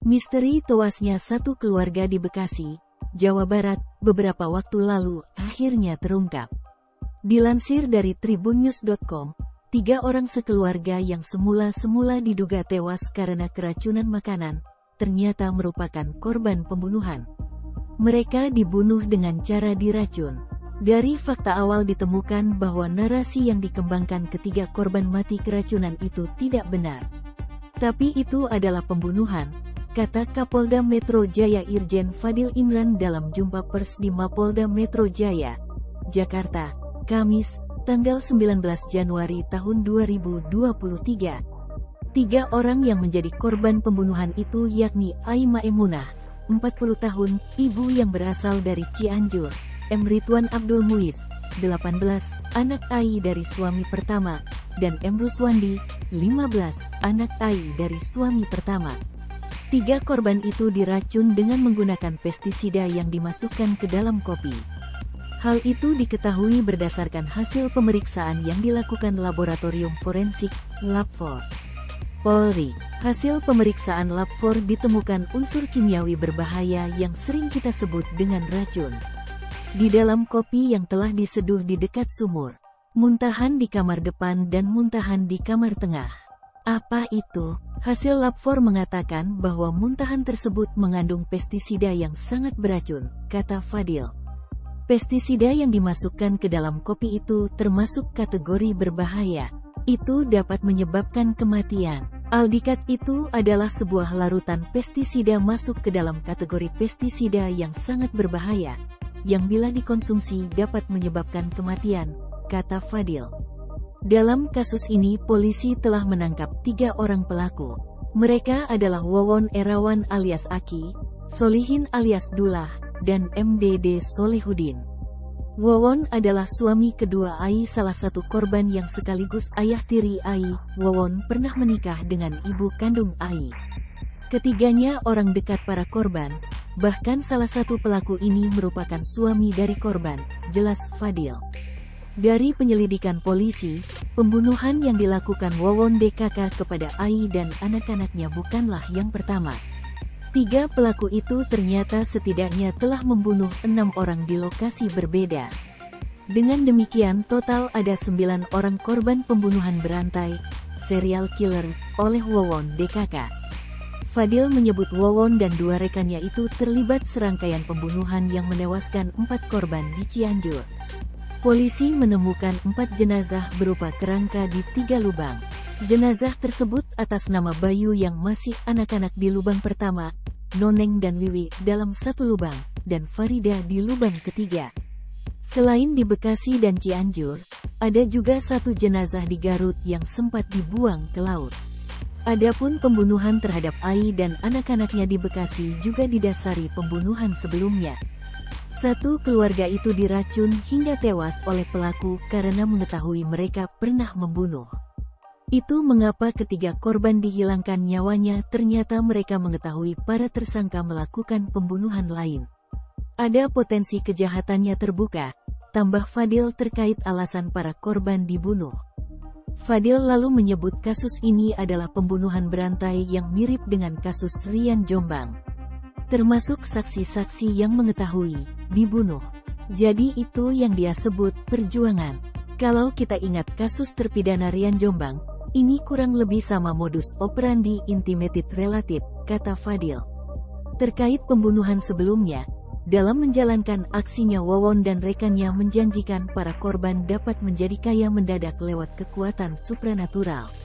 Misteri tewasnya satu keluarga di Bekasi, Jawa Barat, beberapa waktu lalu akhirnya terungkap. Dilansir dari tribunnews.com, 3 orang sekeluarga yang semula diduga tewas karena keracunan makanan, ternyata merupakan korban pembunuhan. Mereka dibunuh dengan cara diracun. Dari fakta awal ditemukan bahwa narasi yang dikembangkan ketiga korban mati keracunan itu tidak benar. Tapi itu adalah pembunuhan, kata Kapolda Metro Jaya Irjen Fadil Imran dalam jumpa pers di Mapolda Metro Jaya, Jakarta, Kamis, tanggal 19 Januari tahun 2023. 3 orang yang menjadi korban pembunuhan itu yakni Ai Maemunah, 40 tahun, ibu yang berasal dari Cianjur, M. Ridwan Abdul Muiz, 18, anak Ai dari suami pertama, dan M. Ruswandi, 15, anak Ai dari suami pertama. 3 korban itu diracun dengan menggunakan pestisida yang dimasukkan ke dalam kopi. Hal itu diketahui berdasarkan hasil pemeriksaan yang dilakukan Laboratorium Forensik, Lab4. Polri, hasil pemeriksaan Lab4 ditemukan unsur kimiawi berbahaya yang sering kita sebut dengan racun di dalam kopi yang telah diseduh di dekat sumur, muntahan di kamar depan dan muntahan di kamar tengah. Apa itu? Hasil Lab4 mengatakan bahwa muntahan tersebut mengandung pestisida yang sangat beracun, kata Fadil. Pestisida yang dimasukkan ke dalam kopi itu termasuk kategori berbahaya. Itu dapat menyebabkan kematian. Aldikat itu adalah sebuah larutan pestisida masuk ke dalam kategori pestisida yang sangat berbahaya, yang bila dikonsumsi dapat menyebabkan kematian, kata Fadil. Dalam kasus ini polisi telah menangkap 3 orang pelaku. Mereka adalah Wawon Erawan alias Aki, Solihin alias Dullah, dan MDD Solehudin. Wawon adalah suami kedua Ai, salah satu korban yang sekaligus ayah tiri Ai. Wawon pernah menikah dengan ibu kandung Ai. Ketiganya orang dekat para korban, bahkan salah satu pelaku ini merupakan suami dari korban, jelas Fadil. Dari penyelidikan polisi, pembunuhan yang dilakukan Wawon DKK kepada Ai dan anak-anaknya bukanlah yang pertama. 3 pelaku itu ternyata setidaknya telah membunuh 6 orang di lokasi berbeda. Dengan demikian total ada 9 orang korban pembunuhan berantai, serial killer, oleh Wawon DKK. Fadil menyebut Wawon dan 2 rekannya itu terlibat serangkaian pembunuhan yang menewaskan 4 korban di Cianjur. Polisi menemukan 4 jenazah berupa kerangka di 3 lubang. Jenazah tersebut atas nama Bayu yang masih anak-anak di lubang pertama, Noneng dan Wiwi dalam 1 lubang, dan Farida di lubang ketiga. Selain di Bekasi dan Cianjur, ada juga 1 jenazah di Garut yang sempat dibuang ke laut. Adapun pembunuhan terhadap Ai dan anak-anaknya di Bekasi juga didasari pembunuhan sebelumnya. 1 keluarga itu diracun hingga tewas oleh pelaku karena mengetahui mereka pernah membunuh. Itu mengapa ketiga korban dihilangkan nyawanya, ternyata mereka mengetahui para tersangka melakukan pembunuhan lain. Ada potensi kejahatannya terbuka, tambah Fadil terkait alasan para korban dibunuh. Fadil lalu menyebut kasus ini adalah pembunuhan berantai yang mirip dengan kasus Rian Jombang. Termasuk saksi-saksi yang mengetahui dibunuh. Jadi itu yang dia sebut perjuangan. Kalau kita ingat kasus terpidana Rian Jombang, ini kurang lebih sama modus operandi intimated relative, kata Fadil. Terkait pembunuhan sebelumnya, dalam menjalankan aksinya Wawon dan rekannya menjanjikan para korban dapat menjadi kaya mendadak lewat kekuatan supranatural.